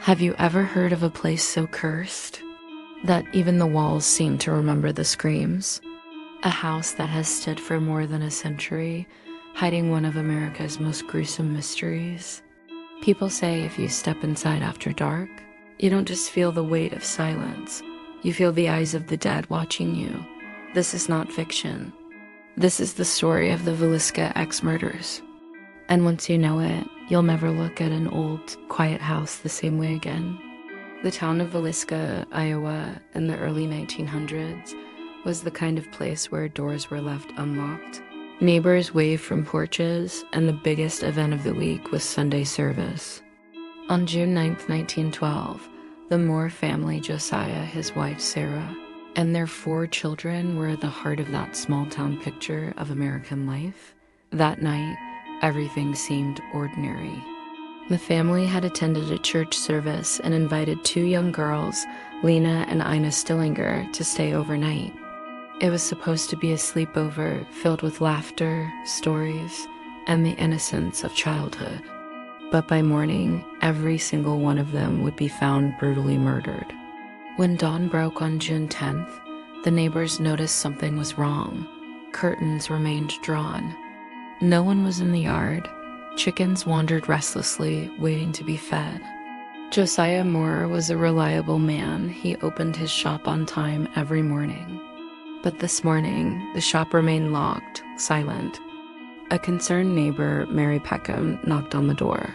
Have you ever heard of a place so cursed that even the walls seem to remember the screams? A house that has stood for more than a century, hiding one of America's most gruesome mysteries. People say if you step inside after dark, you don't just feel the weight of silence, you feel the eyes of the dead watching you. This is not fiction. This is the story of the Villisca Axe Murders. And once you know it, you'll never look at an old, quiet house the same way again. The town of Villisca, Iowa, in the early 1900s was the kind of place where doors were left unlocked. Neighbors waved from porches, and the biggest event of the week was Sunday service. On June 9, 1912, the Moore family, Josiah, his wife Sarah, and their 4 children were at the heart of that small-town picture of American life. That night, everything seemed ordinary. The family had attended a church service and invited 2 young girls, Lena and Ina Stillinger, to stay overnight. It was supposed to be a sleepover filled with laughter, stories, and the innocence of childhood. But by morning, every single one of them would be found brutally murdered. When dawn broke on June 10th, the neighbors noticed something was wrong. Curtains remained drawn. No one was in the yard. Chickens wandered restlessly, waiting to be fed. Josiah Moore was a reliable man. He opened his shop on time every morning. But this morning, the shop remained locked, silent. A concerned neighbor, Mary Peckham, knocked on the door.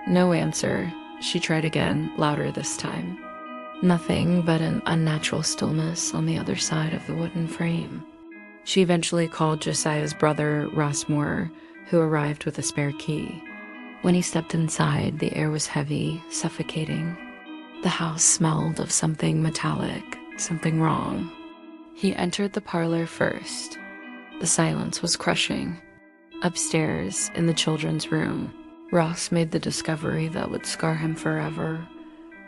No answer. She tried again, louder this time. Nothing but an unnatural stillness on the other side of the wooden frame. She eventually called Josiah's brother, Ross Moore, who arrived with a spare key. When he stepped inside, the air was heavy, suffocating. The house smelled of something metallic, something wrong. He entered the parlor first. The silence was crushing. Upstairs, in the children's room, Ross made the discovery that would scar him forever.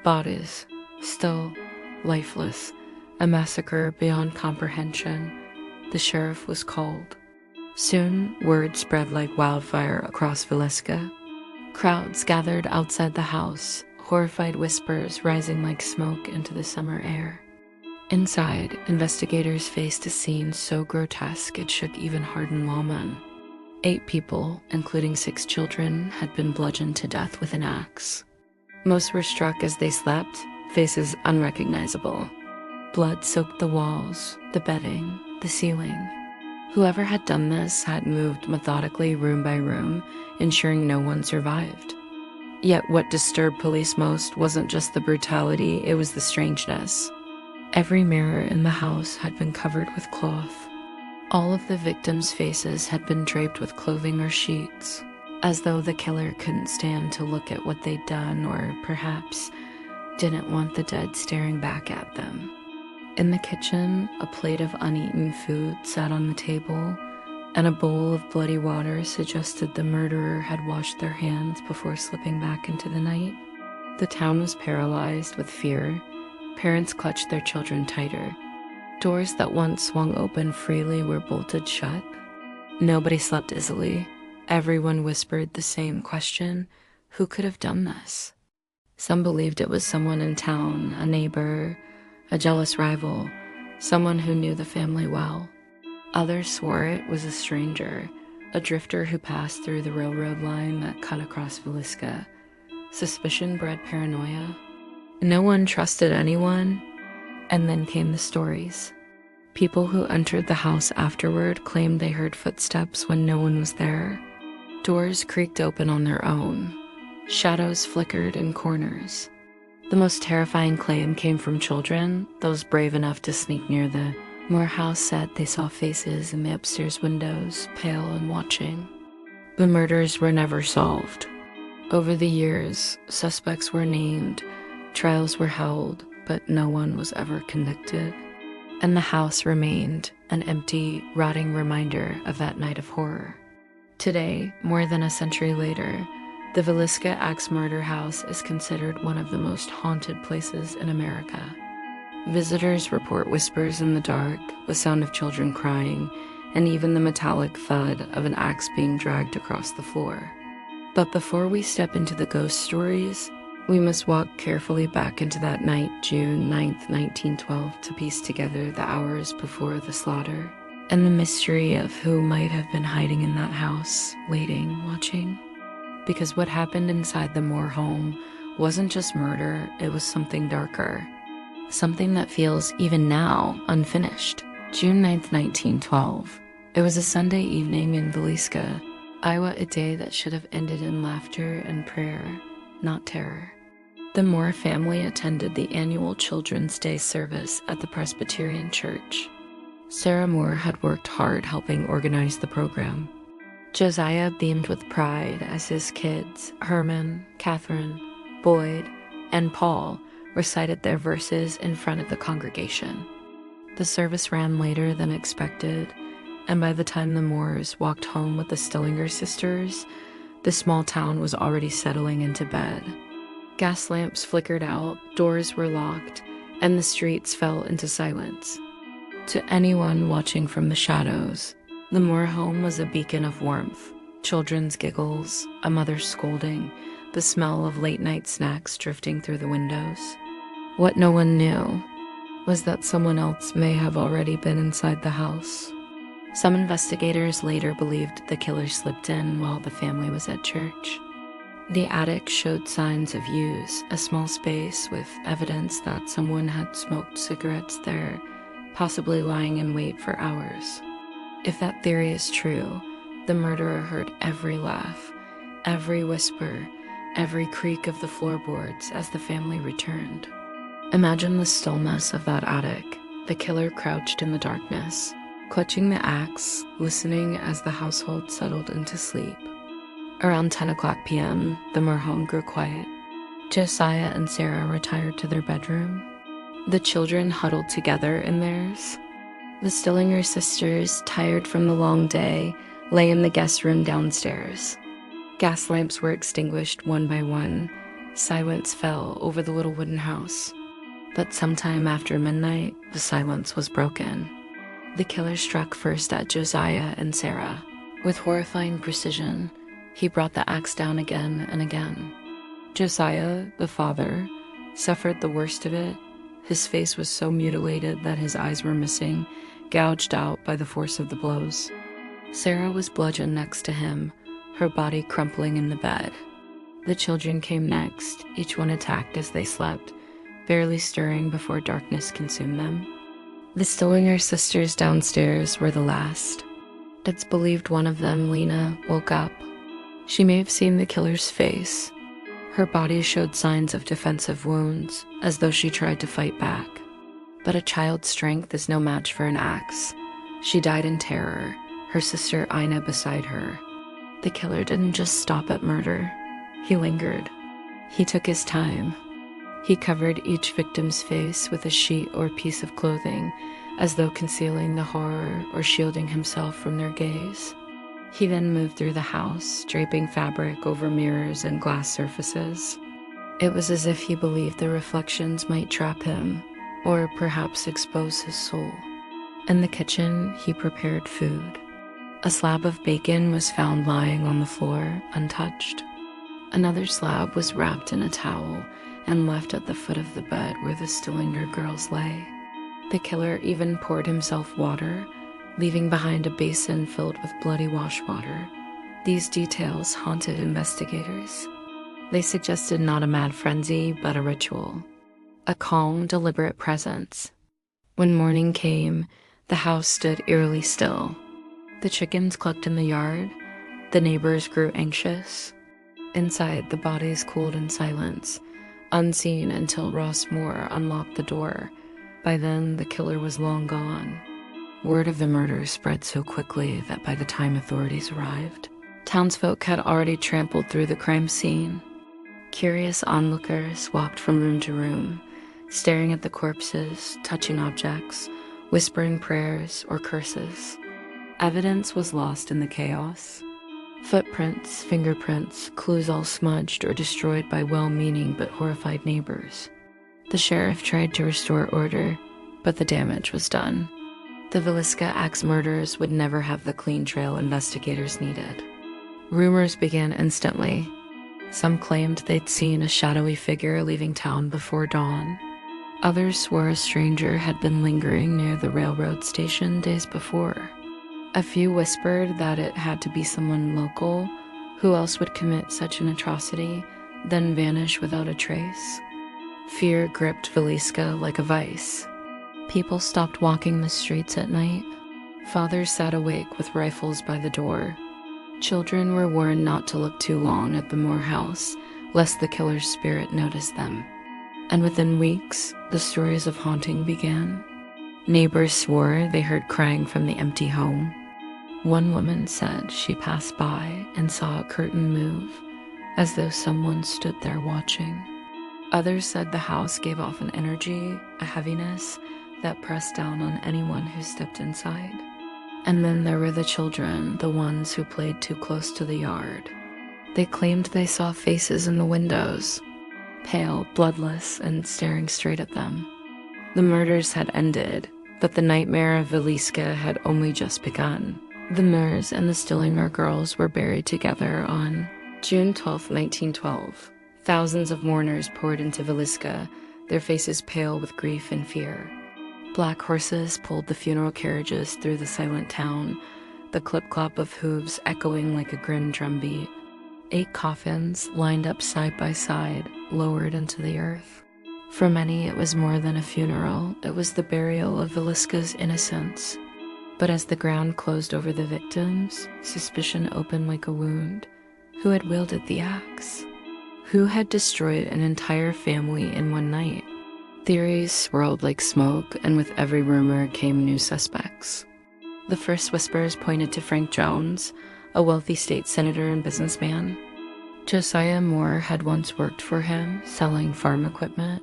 Bodies, still lifeless, a massacre beyond comprehension. The sheriff was called. Soon, word spread like wildfire across Villisca. Crowds gathered outside the house, horrified whispers rising like smoke into the summer air. Inside, investigators faced a scene so grotesque it shook even hardened lawmen. 8 people, including 6 children, had been bludgeoned to death with an axe. Most were struck as they slept, faces unrecognizable. Blood soaked the walls, the bedding, the ceiling. Whoever had done this had moved methodically room by room, ensuring no one survived. Yet what disturbed police most wasn't just the brutality, it was the strangeness. Every mirror in the house had been covered with cloth. All of the victims' faces had been draped with clothing or sheets, as though the killer couldn't stand to look at what they'd done, or perhaps didn't want the dead staring back at them. In the kitchen, a plate of uneaten food sat on the table, and a bowl of bloody water suggested the murderer had washed their hands before slipping back into the night. The town was paralyzed with fear. Parents clutched their children tighter. Doors that once swung open freely were bolted shut. Nobody slept easily. Everyone whispered the same question: who could have done this? Some believed it was someone in town, a neighbor, a jealous rival, someone who knew the family well. Others swore it was a stranger, a drifter who passed through the railroad line that cut across Villisca. Suspicion bred paranoia. No one trusted anyone, and then came the stories. People who entered the house afterward claimed they heard footsteps when no one was there. Doors creaked open on their own. Shadows flickered in corners. The most terrifying claim came from children, those brave enough to sneak near the Moore house said they saw faces in the upstairs windows, pale and watching. The murders were never solved. Over the years, suspects were named, trials were held, but no one was ever convicted. And the house remained an empty, rotting reminder of that night of horror. Today, more than a century later, the Villisca Axe Murder House is considered one of the most haunted places in America. Visitors report whispers in the dark, the sound of children crying, and even the metallic thud of an axe being dragged across the floor. But before we step into the ghost stories, We must walk carefully back into that night, June 9th, 1912, to piece together the hours before the slaughter and the mystery of who might have been hiding in that house, waiting, watching. Because what happened inside the Moore home wasn't just murder, it was something darker. Something that feels, even now, unfinished. June 9th, 1912. It was a Sunday evening in Villisca, Iowa, a day that should have ended in laughter and prayer, not terror. The Moore family attended the annual Children's Day service at the Presbyterian Church. Sarah Moore had worked hard helping organize the program. Josiah beamed with pride as his kids, Herman, Catherine, Boyd, and Paul, recited their verses in front of the congregation. The service ran later than expected, and by the time the Moores walked home with the Stillinger sisters, the small town was already settling into bed. Gas lamps flickered out, doors were locked, and the streets fell into silence. To anyone watching from the shadows, the Moore home was a beacon of warmth. Children's giggles, a mother's scolding, the smell of late-night snacks drifting through the windows. What no one knew was that someone else may have already been inside the house. Some investigators later believed the killer slipped in while the family was at church. The attic showed signs of use, a small space with evidence that someone had smoked cigarettes there, possibly lying in wait for hours. If that theory is true, the murderer heard every laugh, every whisper, every creak of the floorboards as the family returned. Imagine the stillness of that attic, the killer crouched in the darkness, clutching the axe, listening as the household settled into sleep. Around 10 o'clock p.m., the Moore home grew quiet. Josiah and Sarah retired to their bedroom. The children huddled together in theirs. The Stillinger sisters, tired from the long day, lay in the guest room downstairs. Gas lamps were extinguished one by one. Silence fell over the little wooden house. But sometime after midnight, the silence was broken. The killer struck first at Josiah and Sarah. With horrifying precision, he brought the axe down again and again. Josiah, the father, suffered the worst of it. His face was so mutilated that his eyes were missing, gouged out by the force of the blows. Sarah was bludgeoned next to him, her body crumpling in the bed. The children came next, each one attacked as they slept, barely stirring before darkness consumed them. The Stillinger sisters downstairs were the last. It's believed one of them, Lena, woke up. She may have seen the killer's face. Her body showed signs of defensive wounds, as though she tried to fight back. But a child's strength is no match for an axe. She died in terror, her sister Ina beside her. The killer didn't just stop at murder. He lingered. He took his time. He covered each victim's face with a sheet or piece of clothing, as though concealing the horror or shielding himself from their gaze. He then moved through the house, draping fabric over mirrors and glass surfaces. It was as if he believed the reflections might trap him, or perhaps expose his soul. In the kitchen, he prepared food. A slab of bacon was found lying on the floor, untouched. Another slab was wrapped in a towel and left at the foot of the bed where the Stillinger girls lay. The killer even poured himself water, leaving behind a basin filled with bloody wash water. These details haunted investigators. They suggested not a mad frenzy, but a ritual. A calm, deliberate presence. When morning came, the house stood eerily still. The chickens clucked in the yard. The neighbors grew anxious. Inside, the bodies cooled in silence, unseen until Ross Moore unlocked the door. By then, the killer was long gone. Word of the murder spread so quickly that by the time authorities arrived, townsfolk had already trampled through the crime scene. Curious onlookers walked from room to room, staring at the corpses, touching objects, whispering prayers or curses. Evidence was lost in the chaos. Footprints, fingerprints, clues all smudged or destroyed by well-meaning but horrified neighbors. The sheriff tried to restore order, but the damage was done. The Villisca Axe Murders would never have the clean trail investigators needed. Rumors began instantly. Some claimed they'd seen a shadowy figure leaving town before dawn. Others swore a stranger had been lingering near the railroad station days before. A few whispered that it had to be someone local. Who else would commit such an atrocity, then vanish without a trace? Fear gripped Villisca like a vice. People stopped walking the streets at night. Fathers sat awake with rifles by the door. Children were warned not to look too long at the Moore house, lest the killer's spirit notice them. And within weeks, the stories of haunting began. Neighbors swore they heard crying from the empty home. One woman said she passed by and saw a curtain move, as though someone stood there watching. Others said the house gave off an energy, a heaviness, that pressed down on anyone who stepped inside. And then there were the children, the ones who played too close to the yard. They claimed they saw faces in the windows, pale, bloodless, and staring straight at them. The murders had ended, but the nightmare of Villisca had only just begun. The Moores and the Stillinger girls were buried together on June 12, 1912. Thousands of mourners poured into Villisca, their faces pale with grief and fear. Black horses pulled the funeral carriages through the silent town, the clip-clop of hooves echoing like a grim drumbeat. 8 coffins, lined up side by side, lowered into the earth. For many, it was more than a funeral. It was the burial of Villisca's innocence. But as the ground closed over the victims, suspicion opened like a wound. Who had wielded the axe? Who had destroyed an entire family in one night? Theories swirled like smoke, and with every rumor came new suspects. The first whispers pointed to Frank Jones, a wealthy state senator and businessman. Josiah Moore had once worked for him, selling farm equipment.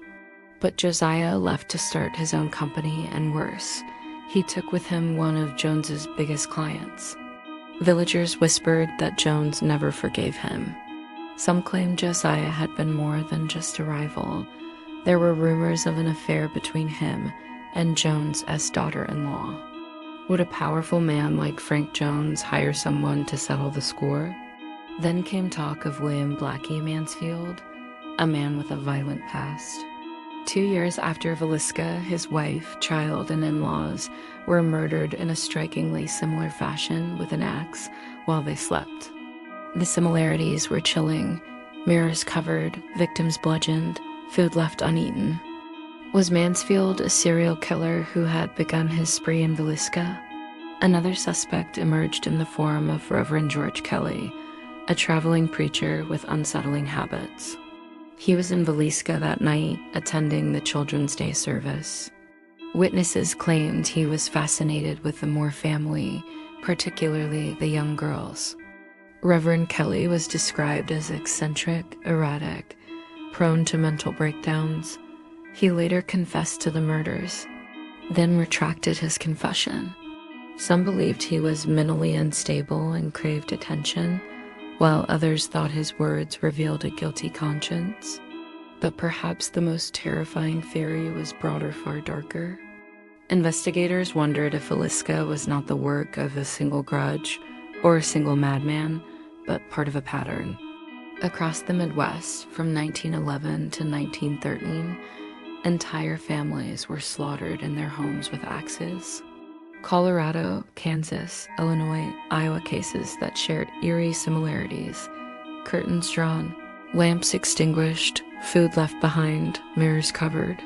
But Josiah left to start his own company, and worse, he took with him one of Jones's biggest clients. Villagers whispered that Jones never forgave him. Some claimed Josiah had been more than just a rival. There were rumors of an affair between him and Jones' daughter-in-law. Would a powerful man like Frank Jones hire someone to settle the score? Then came talk of William Blackie Mansfield, a man with a violent past. 2 years after Villisca, his wife, child, and in-laws were murdered in a strikingly similar fashion with an axe while they slept. The similarities were chilling. Mirrors covered, victims bludgeoned, food left uneaten. Was Mansfield a serial killer who had begun his spree in Villisca? Another suspect emerged in the form of Reverend George Kelly, a traveling preacher with unsettling habits. He was in Villisca that night, attending the Children's Day service. Witnesses claimed he was fascinated with the Moore family, particularly the young girls. Reverend Kelly was described as eccentric, erratic, prone to mental breakdowns. He later confessed to the murders, then retracted his confession. Some believed he was mentally unstable and craved attention, while others thought his words revealed a guilty conscience. But perhaps the most terrifying theory was broader, far darker. Investigators wondered if Villisca was not the work of a single grudge or a single madman, but part of a pattern. Across the Midwest, from 1911 to 1913, entire families were slaughtered in their homes with axes. Colorado, Kansas, Illinois, Iowa cases that shared eerie similarities. Curtains drawn, lamps extinguished, food left behind, mirrors covered.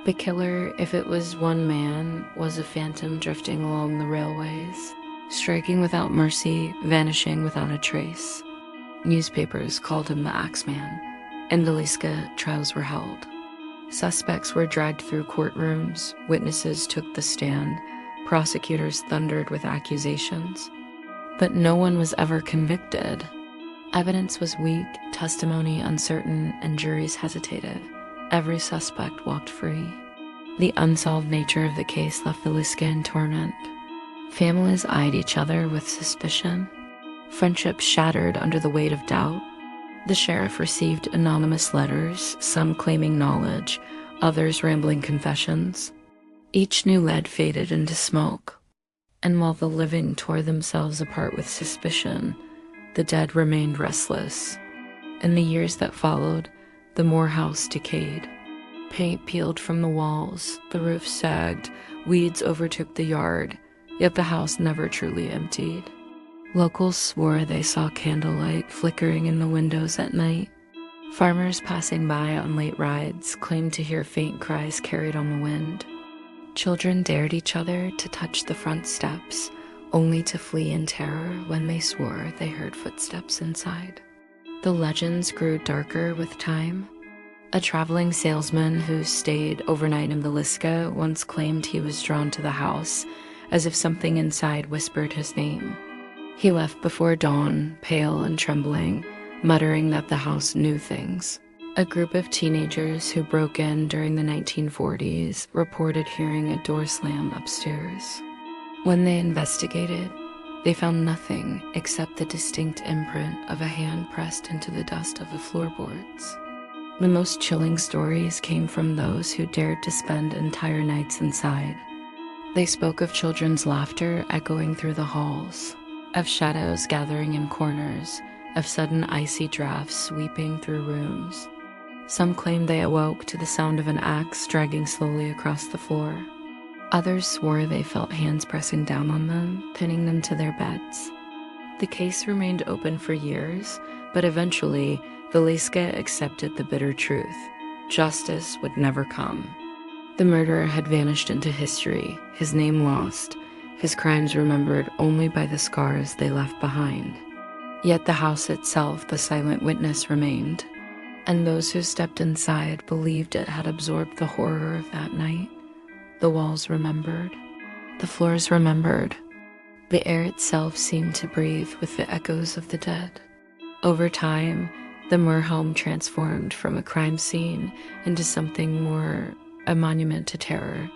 The killer, if it was one man, was a phantom drifting along the railways, striking without mercy, vanishing without a trace. Newspapers called him the Axeman. In Villisca, trials were held. Suspects were dragged through courtrooms, witnesses took the stand, prosecutors thundered with accusations. But no one was ever convicted. Evidence was weak, testimony uncertain, and juries hesitated. Every suspect walked free. The unsolved nature of the case left Villisca in torment. Families eyed each other with suspicion. Friendships shattered under the weight of doubt. The sheriff received anonymous letters, some claiming knowledge, others rambling confessions. Each new lead faded into smoke, and while the living tore themselves apart with suspicion, the dead remained restless. In the years that followed, the Moore house decayed. Paint peeled from the walls, the roof sagged, weeds overtook the yard, yet the house never truly emptied. Locals swore they saw candlelight flickering in the windows at night. Farmers passing by on late rides claimed to hear faint cries carried on the wind. Children dared each other to touch the front steps, only to flee in terror when they swore they heard footsteps inside. The legends grew darker with time. A traveling salesman who stayed overnight in Villisca once claimed he was drawn to the house, as if something inside whispered his name. He left before dawn, pale and trembling, muttering that the house knew things. A group of teenagers who broke in during the 1940s reported hearing a door slam upstairs. When they investigated, they found nothing except the distinct imprint of a hand pressed into the dust of the floorboards. The most chilling stories came from those who dared to spend entire nights inside. They spoke of children's laughter echoing through the halls, of shadows gathering in corners, of sudden icy drafts sweeping through rooms. Some claimed they awoke to the sound of an axe dragging slowly across the floor. Others swore they felt hands pressing down on them, pinning them to their beds. The case remained open for years, but eventually, Villisca accepted the bitter truth. Justice would never come. The murderer had vanished into history, his name lost, his crimes remembered only by the scars they left behind. Yet the house itself, the silent witness, remained, and those who stepped inside believed it had absorbed the horror of that night. The walls remembered, the floors remembered. The air itself seemed to breathe with the echoes of the dead. Over time, the Moore home transformed from a crime scene into something more, a monument to terror.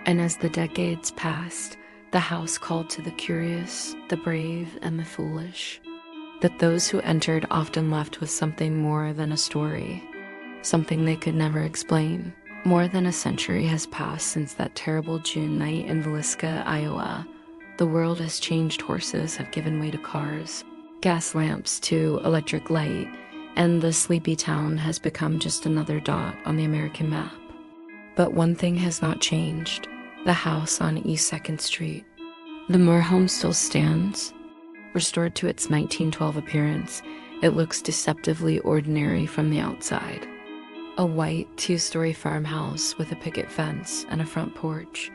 And as the decades passed, the house called to the curious, the brave, and the foolish. That those who entered often left with something more than a story, something they could never explain. More than a century has passed since that terrible June night in Villisca, Iowa. The world has changed. Horses have given way to cars, gas lamps to electric light, and the sleepy town has become just another dot on the American map. But one thing has not changed: the house on East 2nd Street. The Moore home still stands. Restored to its 1912 appearance, it looks deceptively ordinary from the outside. A white, two-story farmhouse with a picket fence and a front porch.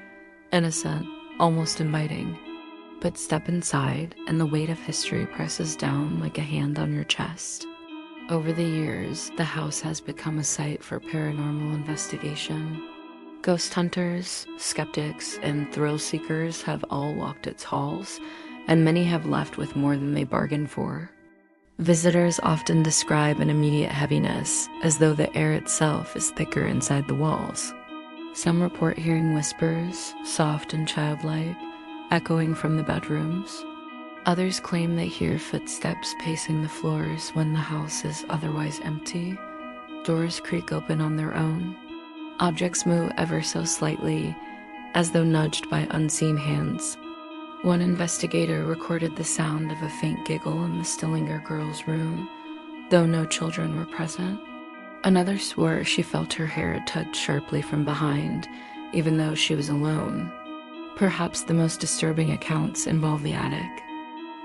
Innocent, almost inviting. But step inside, and the weight of history presses down like a hand on your chest. Over the years, the house has become a site for paranormal investigation. Ghost hunters, skeptics, and thrill seekers have all walked its halls, and many have left with more than they bargained for. Visitors often describe an immediate heaviness, as though the air itself is thicker inside the walls. Some report hearing whispers, soft and childlike, echoing from the bedrooms. Others claim they hear footsteps pacing the floors when the house is otherwise empty. Doors creak open on their own. Objects move ever so slightly, as though nudged by unseen hands. One investigator recorded the sound of a faint giggle in the Stillinger girl's room, though no children were present. Another swore she felt her hair tugged sharply from behind, even though she was alone. Perhaps the most disturbing accounts involve the attic.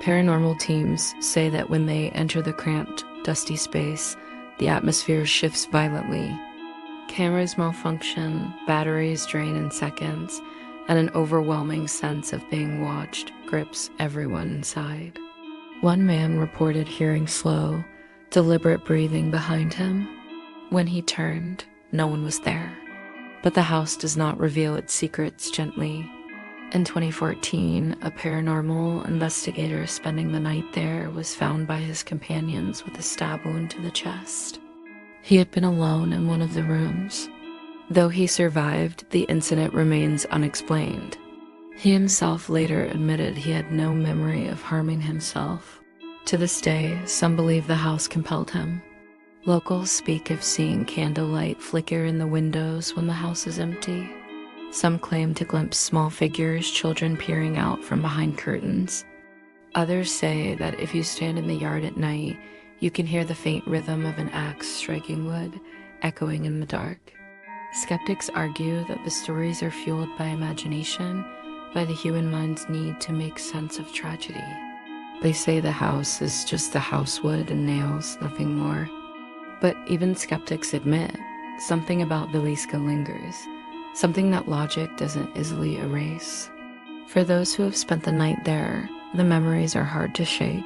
Paranormal teams say that when they enter the cramped, dusty space, the atmosphere shifts violently. Cameras malfunction, batteries drain in seconds, and an overwhelming sense of being watched grips everyone inside. One man reported hearing slow, deliberate breathing behind him. When he turned, no one was there. But the house does not reveal its secrets gently. In 2014, a paranormal investigator spending the night there was found by his companions with a stab wound to the chest. He had been alone in one of the rooms. Though he survived, the incident remains unexplained. He himself later admitted he had no memory of harming himself. To this day, some believe the house compelled him. Locals speak of seeing candlelight flicker in the windows when the house is empty. Some claim to glimpse small figures, children peering out from behind curtains. Others say that if you stand in the yard at night You can hear the faint rhythm of an axe striking wood, echoing in the dark. Skeptics argue that the stories are fueled by imagination, by the human mind's need to make sense of tragedy. They say the house is just the house wood and nails, nothing more. But even skeptics admit something about Villisca lingers, something that logic doesn't easily erase. For those who have spent the night there, the memories are hard to shake.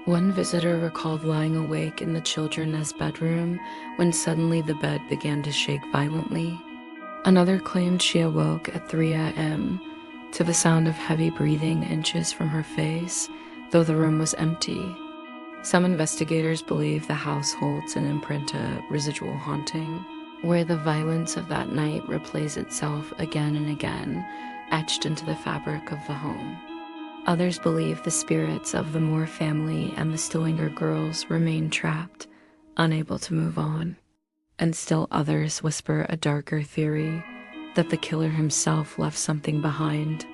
One visitor recalled lying awake in the children's bedroom when suddenly the bed began to shake violently. Another claimed she awoke at 3 a.m. to the sound of heavy breathing inches from her face, though the room was empty. Some investigators believe the house holds an imprint of residual haunting, where the violence of that night replays itself again and again, etched into the fabric of the home. Others believe the spirits of the Moore family and the Stillinger girls remain trapped, unable to move on. And still others whisper a darker theory, that the killer himself left something behind.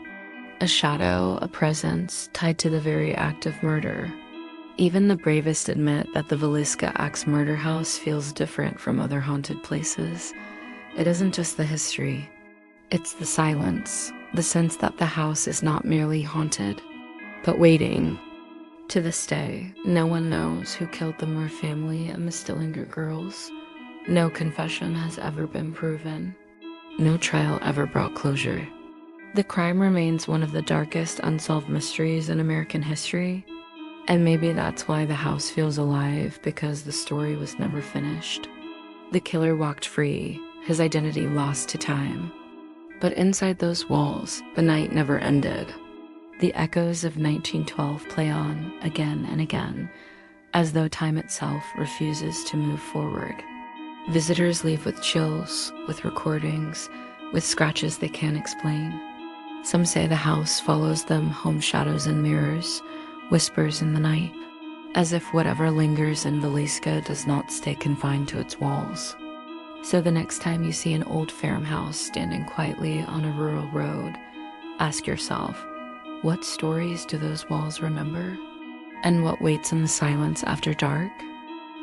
A shadow, a presence, tied to the very act of murder. Even the bravest admit that the Villisca Axe Murder house feels different from other haunted places. It isn't just the history. It's the silence, the sense that the house is not merely haunted, but waiting. To this day, no one knows who killed the Moore family and the Stillinger girls. No confession has ever been proven. No trial ever brought closure. The crime remains one of the darkest unsolved mysteries in American history, and maybe that's why the house feels alive, because the story was never finished. The killer walked free, his identity lost to time. But inside those walls, the night never ended. The echoes of 1912 play on again and again, as though time itself refuses to move forward. Visitors leave with chills, with recordings, with scratches they can't explain. Some say the house follows them home, shadows and mirrors, whispers in the night, as if whatever lingers in Villisca does not stay confined to its walls. So the next time you see an old farmhouse standing quietly on a rural road, ask yourself, what stories do those walls remember? And what waits in the silence after dark?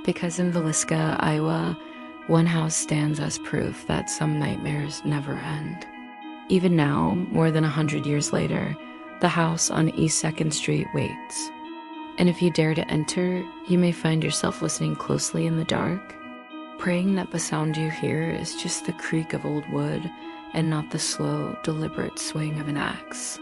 Because in Villisca, Iowa, one house stands as proof that some nightmares never end. Even now, more than 100 years later, the house on East 2nd Street waits. And if you dare to enter, you may find yourself listening closely in the dark, praying that the sound you hear is just the creak of old wood and not the slow, deliberate swing of an axe.